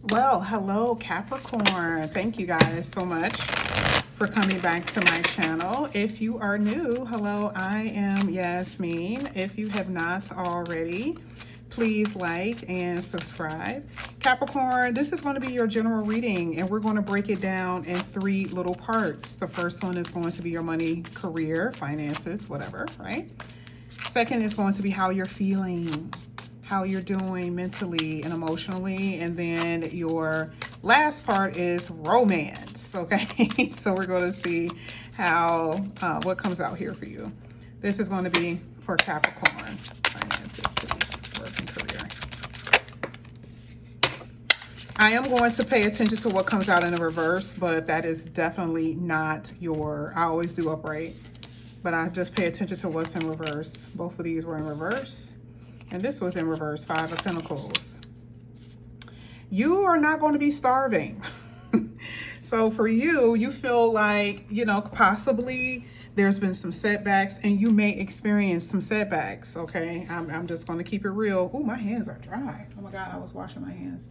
Well, hello Capricorn. Thank you guys so much for coming back to my channel. If you are new, hello, I am Yasmin. If you have not already, please like and subscribe. Capricorn, this is going to be your general reading, and we're going to break it down in 3 little parts. The first one is going to be your money, career, finances, whatever, right? Second is going to be how you're feeling, how you're doing mentally and emotionally. And then your last part is romance, okay? So we're going to see how, what comes out here for you. This is going to be for Capricorn. Finances, please, work and career. I am going to pay attention to what comes out in the reverse, but that is definitely not your, I always do upright, but I just pay attention to what's in reverse. Both of these were in reverse. And this was in reverse, 5 of Pentacles. You are not going to be starving. So for you, you feel like, you know, possibly there's been some setbacks and you may experience some setbacks, okay? I'm just going to keep it real. Oh, my hands are dry. Oh my God, I was washing my hands.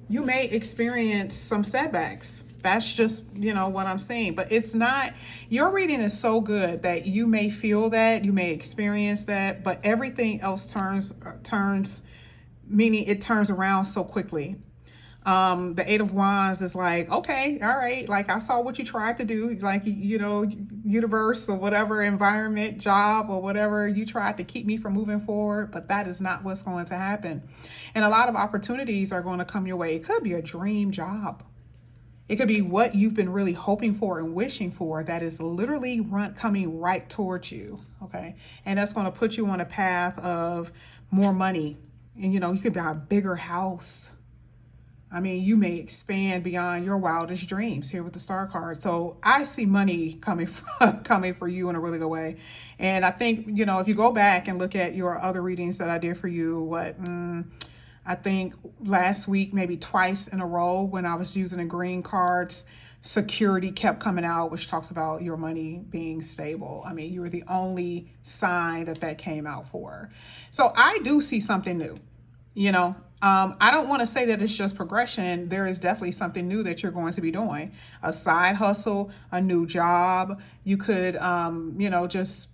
You may experience some setbacks. That's just, you know, what I'm saying. But it's not, your reading is so good that you may feel that, you may experience that, but everything else turns, meaning it turns around so quickly. The 8 of Wands is like, okay, all right. Like, I saw what you tried to do, like, you know, universe or whatever, environment, job or whatever, you tried to keep me from moving forward, but that is not what's going to happen. And a lot of opportunities are going to come your way. It could be a dream job. It could be what you've been really hoping for and wishing for that is literally coming right towards you, okay? And that's going to put you on a path of more money. And, you know, you could buy a bigger house. I mean, you may expand beyond your wildest dreams here with the Star card. So I see money coming for you in a really good way. And I think, you know, if you go back and look at your other readings that I did for you, I think last week, maybe twice in a row when I was using the green cards, security kept coming out, which talks about your money being stable. I mean, you were the only sign that came out for. So I do see something new, you know. I don't want to say that it's just progression. There is definitely something new that you're going to be doing. A side hustle, a new job. You could, you know, just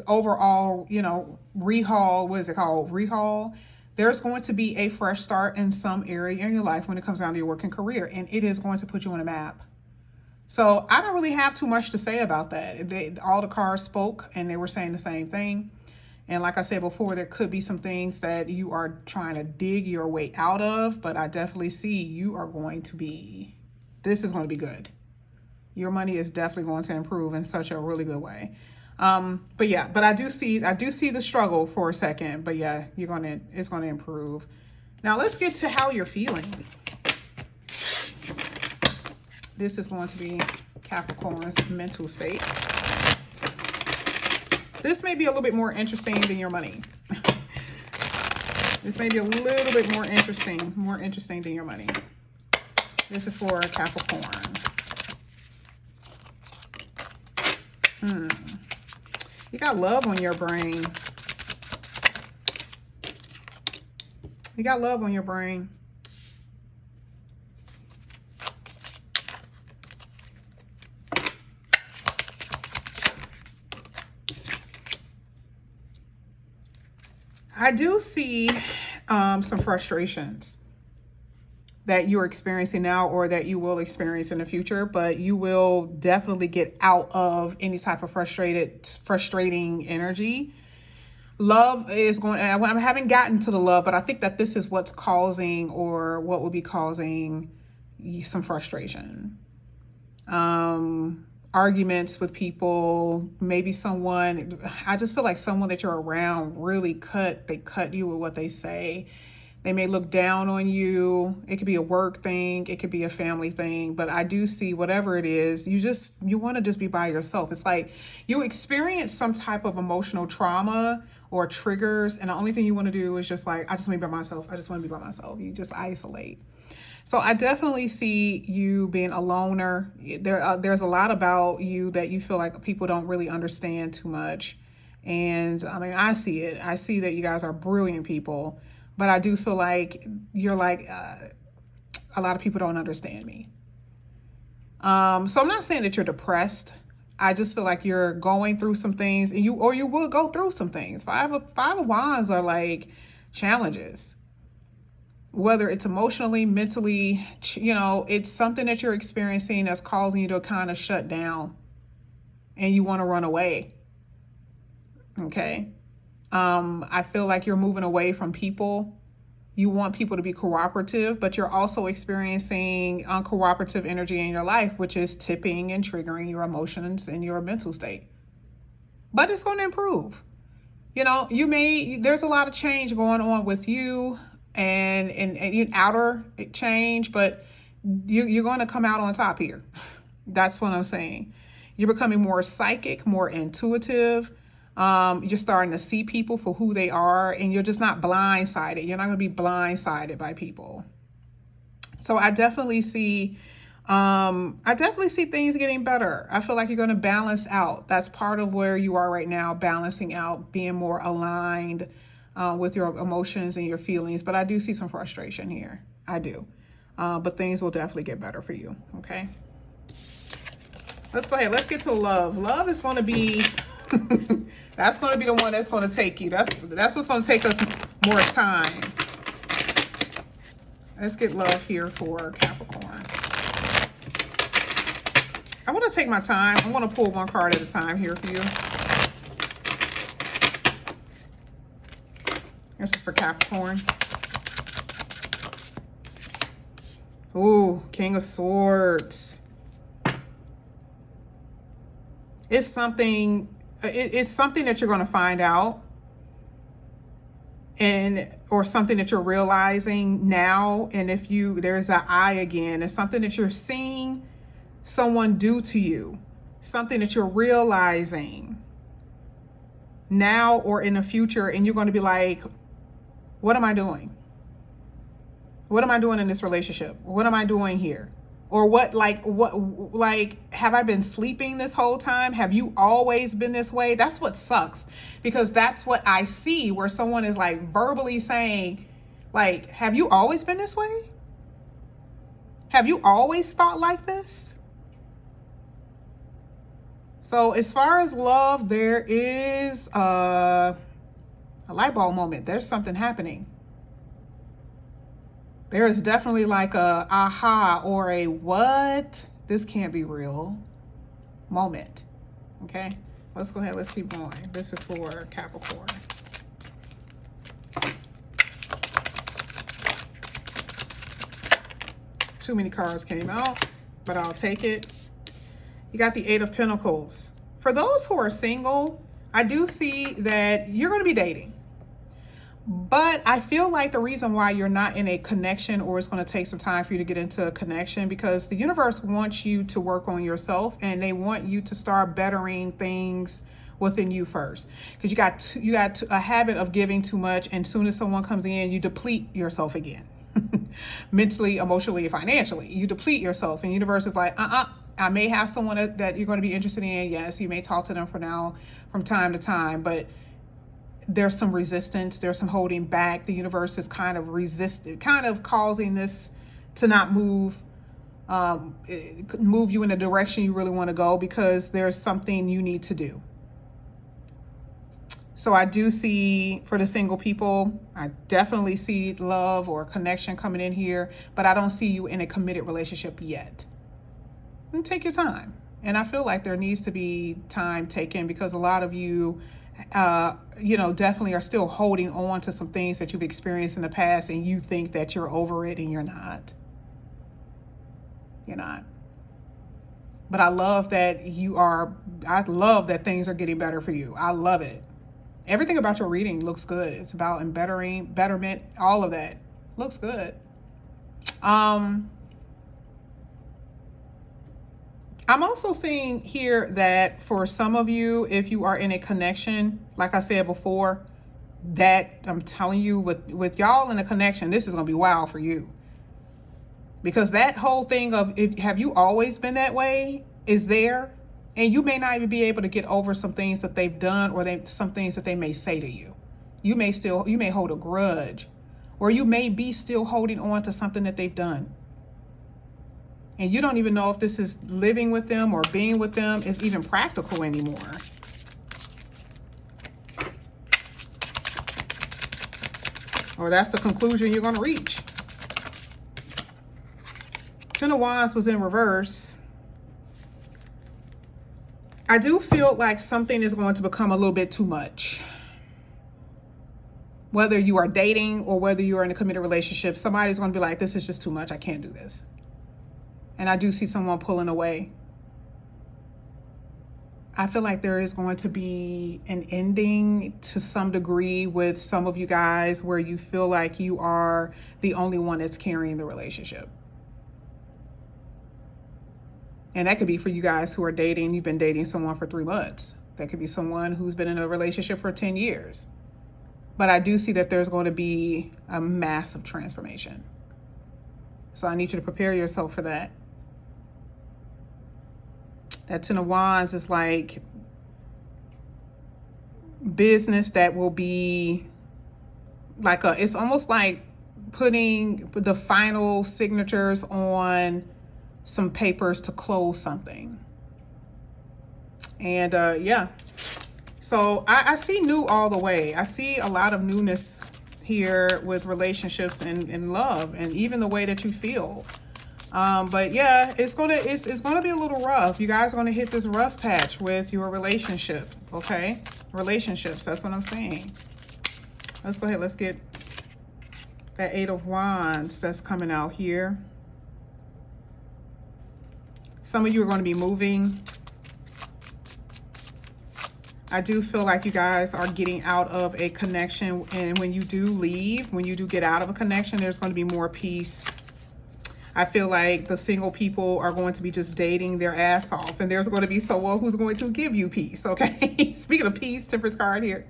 overall, you know, rehaul. What is it called? Rehaul. There's going to be a fresh start in some area in your life when it comes down to your work and career, and it is going to put you on a map. So I don't really have too much to say about that. All the cards spoke, and they were saying the same thing. And like I said before, there could be some things that you are trying to dig your way out of, but I definitely see you are going to be, this is going to be good. Your money is definitely going to improve in such a really good way. But yeah, but I do see the struggle for a second, but yeah, it's going to improve. Now let's get to how you're feeling. This is going to be Capricorn's mental state. This may be a little bit more interesting than your money. This may be a little bit more interesting than your money. This is for Capricorn. You got love on your brain. You got love on your brain. I do see some frustrations that you're experiencing now or that you will experience in the future, but you will definitely get out of any type of frustrating energy. Love is going, I haven't gotten to the love, but I think that this is what's causing or what will be causing some frustration. Arguments with people, maybe someone, I just feel like someone that you're around really cut you with what they say. They may look down on you. It could be a work thing. It could be a family thing. But I do see whatever it is, you want to just be by yourself. It's like you experience some type of emotional trauma or triggers. And the only thing you want to do is just like, I just want to be by myself. I just want to be by myself. You just isolate. So I definitely see you being a loner. There's a lot about you that you feel like people don't really understand too much. And I mean, I see it. I see that you guys are brilliant people, but I do feel like you're like, a lot of people don't understand me. So I'm not saying that you're depressed. I just feel like you're going through some things, and you will go through some things. Five of Wands are like challenges, whether it's emotionally, mentally, it's something that you're experiencing that's causing you to kind of shut down and you want to run away. Okay. I feel like you're moving away from people. You want people to be cooperative, but you're also experiencing uncooperative energy in your life, which is tipping and triggering your emotions and your mental state. But it's going to improve. There's a lot of change going on with you and outer change, but you're going to come out on top here. That's what I'm saying. You're becoming more psychic, more intuitive. You're starting to see people for who they are, and you're just not blindsided. You're not going to be blindsided by people. So I definitely see things getting better. I feel like you're going to balance out. That's part of where you are right now, balancing out, being more aligned with your emotions and your feelings. But I do see some frustration here. I do. But things will definitely get better for you. Okay. Let's go ahead. Let's get to love. Love is going to be that's going to be the one that's going to take you. That's what's going to take us more time. Let's get love here for Capricorn. I want to take my time. I want to pull one card at a time here for you. This is for Capricorn. Ooh, King of Swords. It's something that you're going to find out, or something that you're realizing now. And if there's that eye again, it's something that you're seeing someone do to you, something that you're realizing now or in the future, and you're going to be like, what am I doing? What am I doing in this relationship? What am I doing here? Or have I been sleeping this whole time? Have you always been this way? That's what sucks, because that's what I see, where someone is like verbally saying, like, have you always been this way? Have you always thought like this? So as far as love, there is a light bulb moment. There's something happening. There is definitely like a aha or a what? This can't be real moment. Okay, let's go ahead. Let's keep going. This is for Capricorn. Too many cards came out, but I'll take it. You got the Eight of Pentacles. For those who are single, I do see that you're going to be dating. But I feel like the reason why you're not in a connection, or it's going to take some time for you to get into a connection, because the universe wants you to work on yourself, and they want you to start bettering things within you first. Because you got a habit of giving too much, and as soon as someone comes in, you deplete yourself again. Mentally, emotionally, financially. You deplete yourself, and the universe is like, I may have someone that you're going to be interested in. Yes, you may talk to them from time to time, but there's some resistance, there's some holding back. The universe is kind of causing this to not move you in the direction you really want to go, because there's something you need to do. So I do see, for the single people, I definitely see love or connection coming in here, but I don't see you in a committed relationship yet. And take your time. And I feel like there needs to be time taken, because a lot of you definitely are still holding on to some things that you've experienced in the past, and you think that you're over it, and you're not. You're not. But I love that I love that things are getting better for you. I love it. Everything about your reading looks good. It's about betterment, all of that looks good. I'm also seeing here that for some of you, if you are in a connection, like I said before, that I'm telling you, with y'all in a connection, this is going to be wild for you. Because that whole thing of, have you always been that way, is there. And you may not even be able to get over some things that they've done, or some things that they may say to you. You may hold a grudge, or you may be still holding on to something that they've done. And you don't even know if this is living with them or being with them is even practical anymore. Or that's the conclusion you're going to reach. Ten of Wands was in reverse. I do feel like something is going to become a little bit too much. Whether you are dating or whether you are in a committed relationship, somebody's going to be like, this is just too much. I can't do this. And I do see someone pulling away. I feel like there is going to be an ending to some degree with some of you guys where you feel like you are the only one that's carrying the relationship. And that could be for you guys who are dating. You've been dating someone for 3 months. That could be someone who's been in a relationship for 10 years. But I do see that there's going to be a massive transformation. So I need you to prepare yourself for that. That Ten of Wands is like business that will be like it's almost like putting the final signatures on some papers to close something. And yeah. So I see new all the way. I see a lot of newness here with relationships and love, and even the way that you feel. But yeah, it's gonna be a little rough. You guys are gonna hit this rough patch with your relationship. Okay, relationships. That's what I'm saying. Let's go ahead. Let's get that Eight of Wands that's coming out here. Some of you are going to be moving. I do feel like you guys are getting out of a connection, and when you do leave, when you do get out of a connection, there's going to be more peace. I feel like the single people are going to be just dating their ass off, and there's going to be someone who's going to give you peace, okay? Speaking of peace, Temperance card here.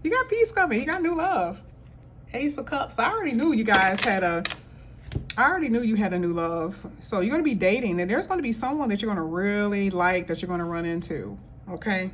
You got peace coming. You got new love. Ace of Cups. I already knew you guys had a new love. So you're going to be dating, and there's going to be someone that you're going to really like that you're going to run into, okay?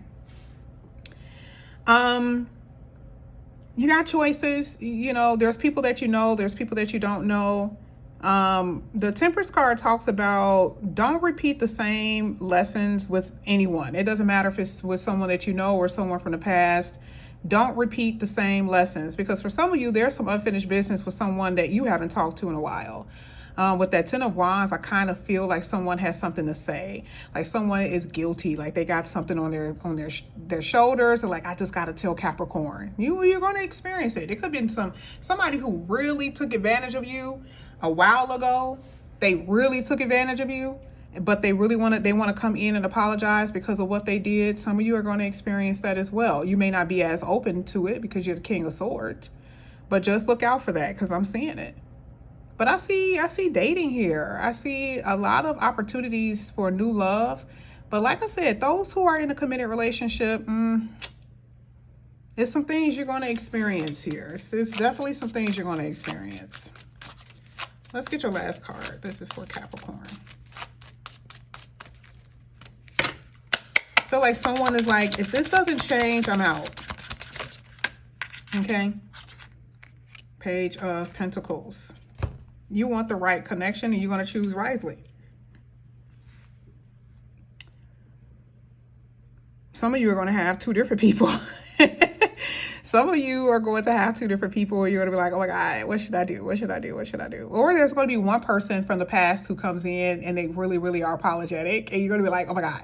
You got choices. You know, there's people that you know, there's people that you don't know. The Temperance card talks about don't repeat the same lessons with anyone. It doesn't matter if it's with someone that you know or someone from the past. Don't repeat the same lessons, because for some of you, there's some unfinished business with someone that you haven't talked to in a while. With that Ten of Wands, I kind of feel like someone has something to say, like someone is guilty, like they got something on their shoulders, and like, I just got to tell Capricorn. You're going to experience it. It could have been somebody who really took advantage of you a while ago. They really took advantage of you, but they want to come in and apologize because of what they did. Some of you are going to experience that as well. You may not be as open to it because you're the King of Swords, but just look out for that, because I'm seeing it. But I see dating here. I see a lot of opportunities for new love. But like I said, those who are in a committed relationship, there's some things you're going to experience here. It's definitely some things you're going to experience. Let's get your last card. This is for Capricorn. I feel like someone is like, if this doesn't change, I'm out. Okay? Page of Pentacles. You want the right connection, and you're going to choose wisely. Some of you are going to have 2 different people. Some of you are going to have 2 different people. You're going to be like, oh my God, what should I do? What should I do? What should I do? Or there's going to be one person from the past who comes in and they really, really are apologetic. And you're going to be like, oh my God,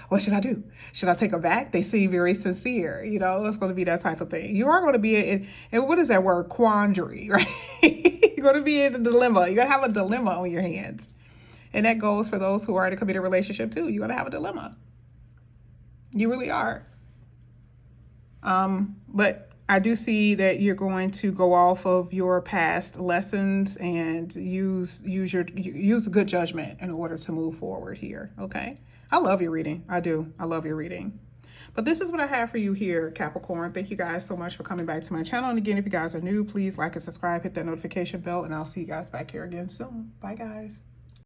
what should I do? Should I take them back? They seem very sincere. You know, it's going to be that type of thing. You are going to be in what is that word? Quandary, right? You're going to be in a dilemma. You're going to have a dilemma on your hands. And that goes for those who are in a committed relationship too. You're going to have a dilemma. You really are. But I do see that you're going to go off of your past lessons and use good judgment in order to move forward here. Okay. I love your reading. I do. I love your reading. But this is what I have for you here, Capricorn. Thank you guys so much for coming back to my channel. And again, if you guys are new, please like and subscribe, hit that notification bell, and I'll see you guys back here again soon. Bye, guys.